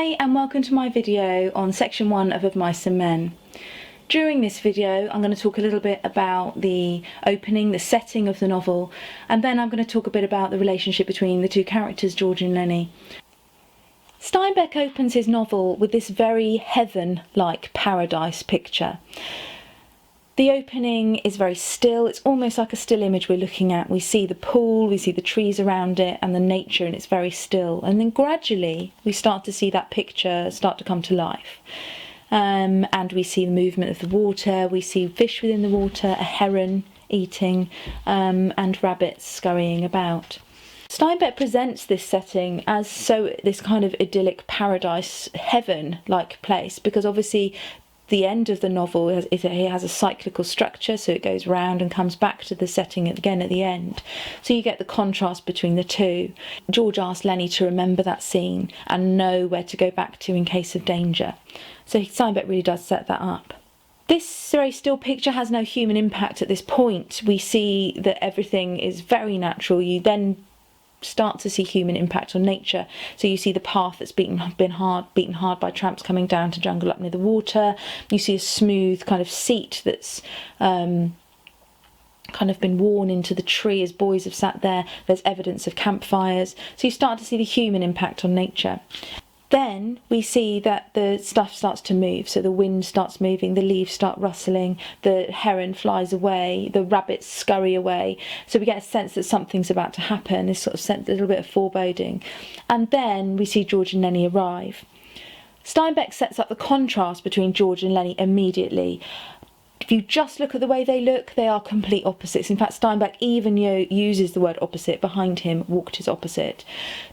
Hi and welcome to my video on section 1 of Mice and Men. During this video I'm going to talk a little bit about the opening, the setting of the novel, and then I'm going to talk a bit about the relationship between the two characters, George and Lenny. Steinbeck opens his novel with this very heaven-like paradise picture. The opening is very still, it's almost like a still image we're looking at. We see the pool, we see the trees around it and the nature, and it's very still. And then gradually we start to see that picture start to come to life. And we see the movement of the water, we see fish within the water, a heron eating, and rabbits scurrying about. Steinbeck presents this setting as this kind of idyllic paradise, heaven-like place, because obviously the end of the novel it has a cyclical structure, so it goes round and comes back to the setting again at the end. So you get the contrast between the two. George asks Lenny to remember that scene and know where to go back to in case of danger. So Steinbeck really does set that up. This very still picture has no human impact at this point. We see that everything is very natural. You then start to see human impact on nature. So you see the path that's beaten hard by tramps coming down to jungle up near the water. You see a smooth kind of seat that's kind of been worn into the tree as boys have sat there. There's evidence of campfires. So you start to see the human impact on nature. Then we see that the stuff starts to move, so the wind starts moving, the leaves start rustling, the heron flies away, the rabbits scurry away, so we get a sense that something's about to happen, this sort of sense, a little bit of foreboding. And then we see George and Lenny arrive. Steinbeck sets up the contrast between George and Lenny immediately. If you just look at the way they look, they are complete opposites. In fact, Steinbeck even uses the word opposite. Behind him walked his opposite.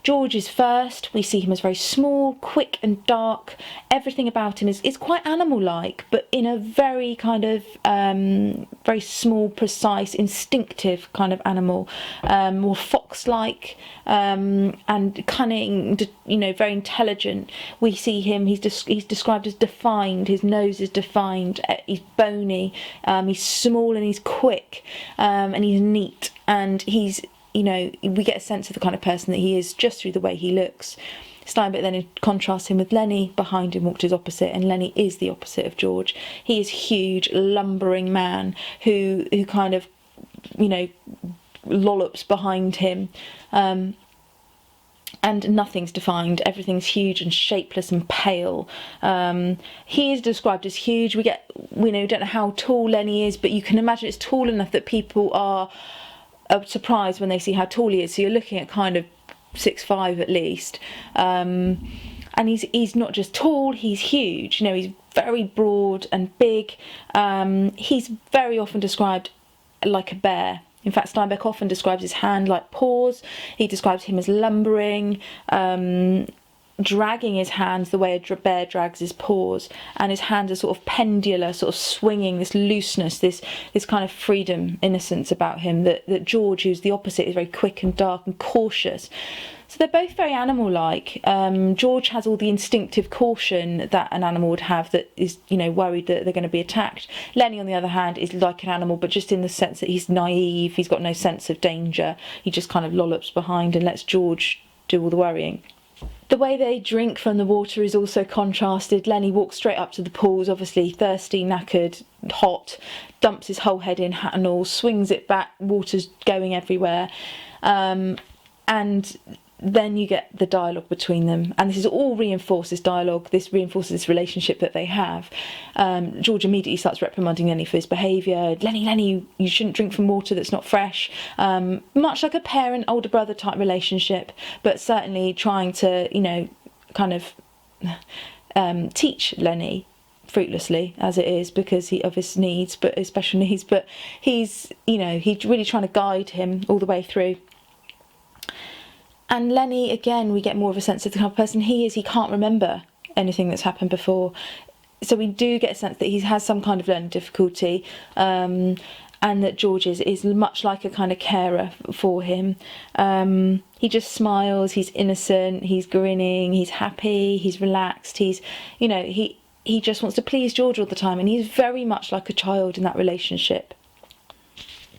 George is first. We see him as very small, quick and dark. Everything about him is quite animal-like, but in a very kind of very small, precise, instinctive kind of animal. More fox-like and cunning, very intelligent. We see him, he's described as defined. His nose is defined. He's bony. He's small and he's quick, and he's neat, and we get a sense of the kind of person that he is just through the way he looks. Steinbeck then contrasts him with Lenny. Behind him walked his opposite, and Lenny is the opposite of George. He is huge, lumbering man who kind of lollops behind him. And nothing's defined, everything's huge and shapeless and pale. He is described as huge. We don't know how tall Lenny is, but you can imagine it's tall enough that people are surprised when they see how tall he is. So you're looking at kind of 6'5" at least. And he's not just tall, he's huge. He's very broad and big. He's very often described like a bear. In fact, Steinbeck often describes his hand like paws. He describes him as lumbering, dragging his hands the way a bear drags his paws, and his hands are sort of pendular, sort of swinging, this looseness, this kind of freedom, innocence about him that George, who's the opposite, is very quick and dark and cautious. So they're both very animal-like. George has all the instinctive caution that an animal would have, that is, worried that they're going to be attacked. Lenny, on the other hand, is like an animal, but just in the sense that he's naive, he's got no sense of danger. He just kind of lollops behind and lets George do all the worrying. The way they drink from the water is also contrasted. Lenny walks straight up to the pools, obviously thirsty, knackered, hot, dumps his whole head in, hat and all, swings it back, water's going everywhere. And then you get the dialogue between them, and this is all reinforces dialogue. This reinforces this relationship that they have. George immediately starts reprimanding Lenny for his behaviour. Lenny, you shouldn't drink from water that's not fresh. Much like a parent, older brother type relationship, but certainly trying to, kind of teach Lenny, fruitlessly as it is, because of his needs, but his special needs. But he's really trying to guide him all the way through. And Lenny, again, we get more of a sense of the kind of person he is. He can't remember anything that's happened before. So we do get a sense that he has some kind of learning difficulty, and that George is much like a kind of carer for him. He just smiles, he's innocent, he's grinning, he's happy, he's relaxed, he just wants to please George all the time, and he's very much like a child in that relationship.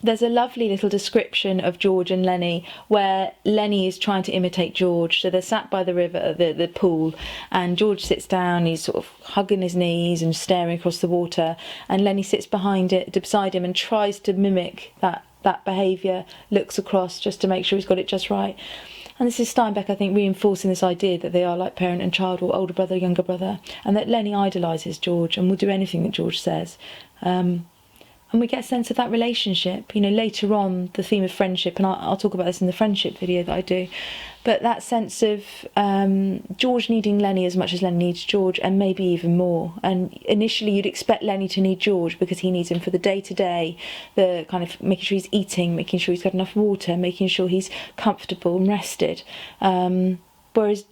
There's a lovely little description of George and Lenny where Lenny is trying to imitate George. So they're sat by the river, the pool, and George sits down, he's sort of hugging his knees and staring across the water, and Lenny sits beside him and tries to mimic that behaviour, looks across just to make sure he's got it just right. And this is Steinbeck, I think, reinforcing this idea that they are like parent and child, or older brother, younger brother, and that Lenny idolises George and will do anything that George says. And we get a sense of that relationship. You know, later on, the theme of friendship, and I'll talk about this in the friendship video that I do, but that sense of George needing Lenny as much as Lenny needs George, and maybe even more. And initially you'd expect Lenny to need George because he needs him for the day-to-day, the kind of making sure he's eating, making sure he's got enough water, making sure he's comfortable and rested. Whereas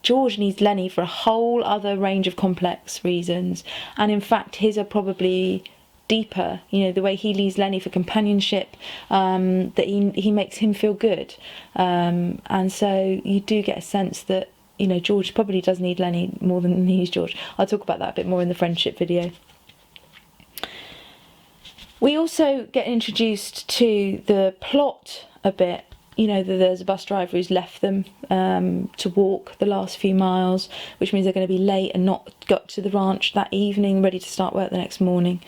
George needs Lenny for a whole other range of complex reasons. And in fact, his are probably deeper. You know, the way he leaves Lenny for companionship, that he makes him feel good, and so you do get a sense that, you know, George probably does need Lenny more than he needs George. I'll talk about that a bit more in the friendship video. We also get introduced to the plot a bit. You know, that there's a bus driver who's left them to walk the last few miles, which means they're going to be late and not got to the ranch that evening, ready to start work the next morning.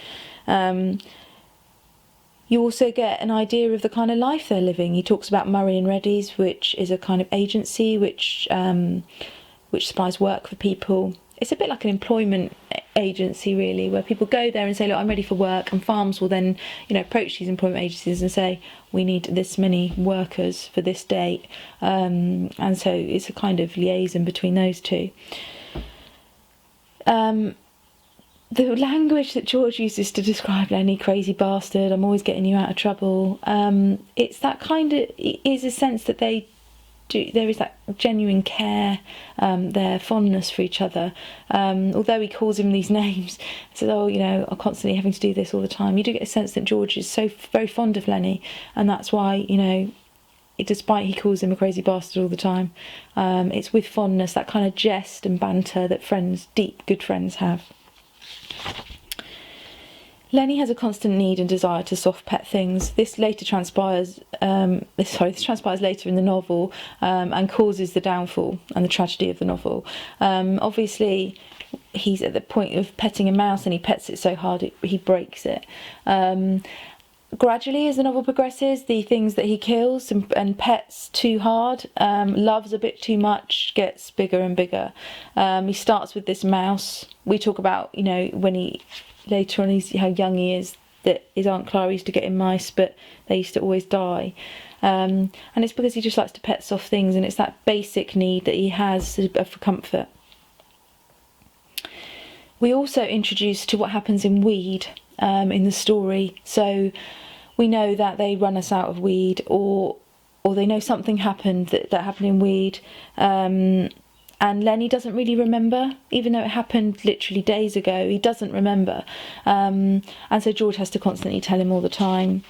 You also get an idea of the kind of life they're living. He talks about Murray and Reddy's, which is a kind of agency which supplies work for people. It's a bit like an employment agency, really, where people go there and say, look, I'm ready for work, and farms will then, you know, approach these employment agencies and say, we need this many workers for this date, and so it's a kind of liaison between those two. The language that George uses to describe Lenny, crazy bastard, I'm always getting you out of trouble, it's that kind of, it is a sense that there is that genuine care, their fondness for each other. Although he calls him these names, says, oh, you know, I'm constantly having to do this all the time, you do get a sense that George is so very fond of Lenny, and that's why, you know, despite he calls him a crazy bastard all the time, it's with fondness, that kind of jest and banter that friends, deep, good friends have. Lenny has a constant need and desire to soft pet things. This transpires later in the novel, and causes the downfall and the tragedy of the novel. Obviously, he's at the point of petting a mouse, and he pets it so hard he breaks it. Gradually, as the novel progresses, the things that he kills and pets too hard, loves a bit too much, gets bigger and bigger. He starts with this mouse. We talk about, you know, when he later on, how young he is, that his Aunt Clara used to get him mice, but they used to always die. And it's because he just likes to pet soft things, and it's that basic need that he has for comfort. We also introduce to what happens in weed in the story. So we know that they run us out of weed, or they know something happened that happened in weed. And Lenny doesn't really remember, even though it happened literally days ago, he doesn't remember. And so George has to constantly tell him all the time.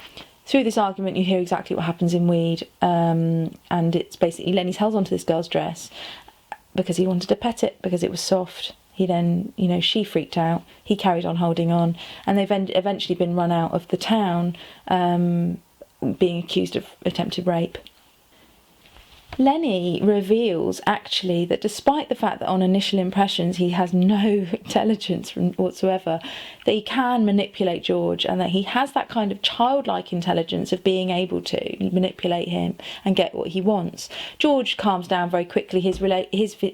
Through this argument, you hear exactly what happens in weed. And it's basically Lenny's held onto this girl's dress because he wanted to pet it, because it was soft. He then, you know, she freaked out. He carried on holding on. And they've eventually been run out of the town, being accused of attempted rape. Lenny reveals, actually, that despite the fact that on initial impressions he has no intelligence whatsoever, that he can manipulate George, and that he has that kind of childlike intelligence of being able to manipulate him and get what he wants. George calms down very quickly. His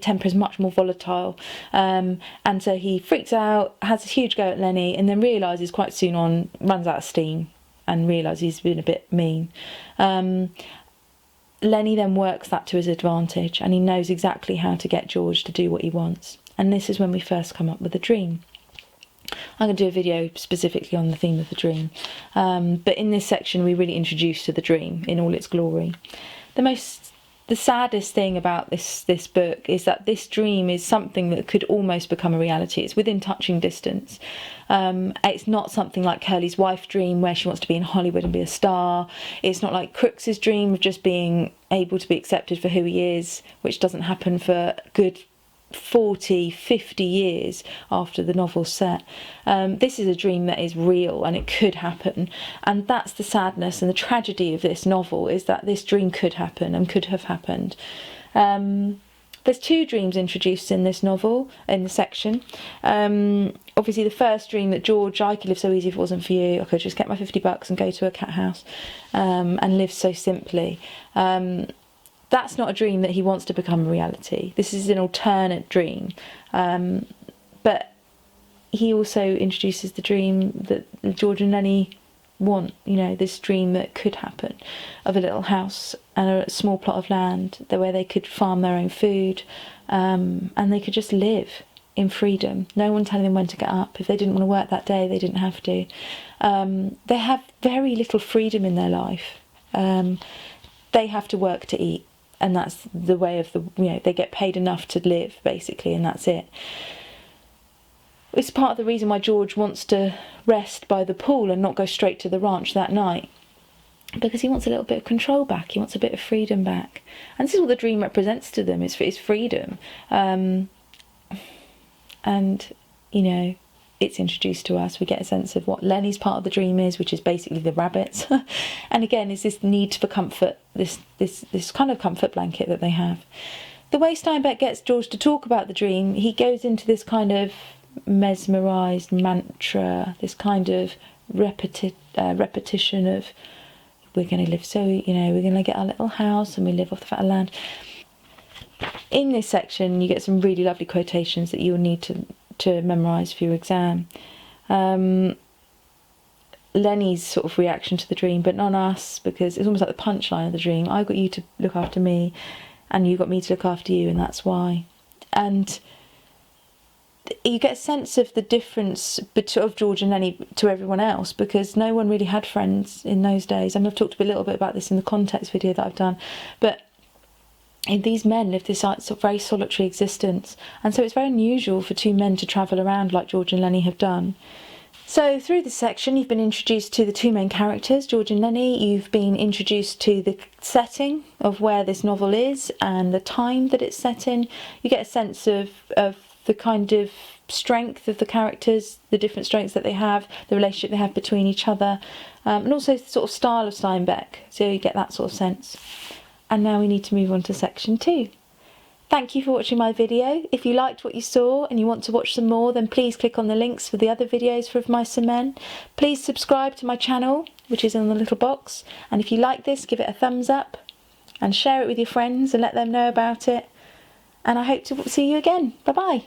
temper is much more volatile, and so he freaks out, has a huge go at Lenny, and then realises quite soon on, runs out of steam and realises he's been a bit mean. Lenny then works that to his advantage, and he knows exactly how to get George to do what he wants. And this is when we first come up with the dream. I'm going to do a video specifically on the theme of the dream, but in this section we really introduce to the dream in all its glory. The saddest thing about this book is that this dream is something that could almost become a reality. It's within touching distance. It's not something like Curly's wife dream where she wants to be in Hollywood and be a star. It's not like Crooks's dream of just being able to be accepted for who he is, which doesn't happen for good 40, 50 years after the novel's set. This is a dream that is real and it could happen, and that's the sadness and the tragedy of this novel, is that this dream could happen and could have happened. There's two dreams introduced in this novel, in the section. Obviously the first dream that George, I could live so easy if it wasn't for you, I could just get my $50 and go to a cat house and live so simply. That's not a dream that he wants to become a reality. This is an alternate dream. But he also introduces the dream that George and Lenny want, you know, this dream that could happen, of a little house and a small plot of land where they could farm their own food, and they could just live in freedom. No one telling them when to get up. If they didn't want to work that day, they didn't have to. They have very little freedom in their life. They have to work to eat, and that's the way of the, you know, they get paid enough to live, basically, and that's it. It's part of the reason why George wants to rest by the pool and not go straight to the ranch that night, because he wants a little bit of control back, he wants a bit of freedom back. And this is what the dream represents to them, is freedom. And, you know, it's introduced to us. We get a sense of what Lenny's part of the dream is, which is basically the rabbits. And again, is this need for comfort, this kind of comfort blanket that they have. The way Steinbeck gets George to talk about the dream, he goes into this kind of mesmerised mantra, this kind of repetition of, we're going to live so, you know, we're going to get our little house and we live off the fat of land. In this section you get some really lovely quotations that you'll need to memorise for your exam. Lenny's sort of reaction to the dream, but not us, because it's almost like the punchline of the dream. I got you to look after me and you got me to look after you, and that's why. And you get a sense of the difference of George and Lenny to everyone else, because no one really had friends in those days. I mean, I've talked a little bit about this in the context video that I've done, but these men lived this sort of very solitary existence, and so it's very unusual for two men to travel around like George and Lenny have done. So through this section you've been introduced to the two main characters, George and Lenny. You've been introduced to the setting of where this novel is and the time that it's set in. You get a sense of the kind of strength of the characters, the different strengths that they have, the relationship they have between each other, and also the sort of style of Steinbeck, so you get that sort of sense. And now we need to move on to section 2. Thank you for watching my video. If you liked what you saw and you want to watch some more, then please click on the links for the other videos for Of Mice and Men. Please subscribe to my channel, which is in the little box, and if you like this, give it a thumbs up and share it with your friends and let them know about it. And I hope to see you again. Bye bye.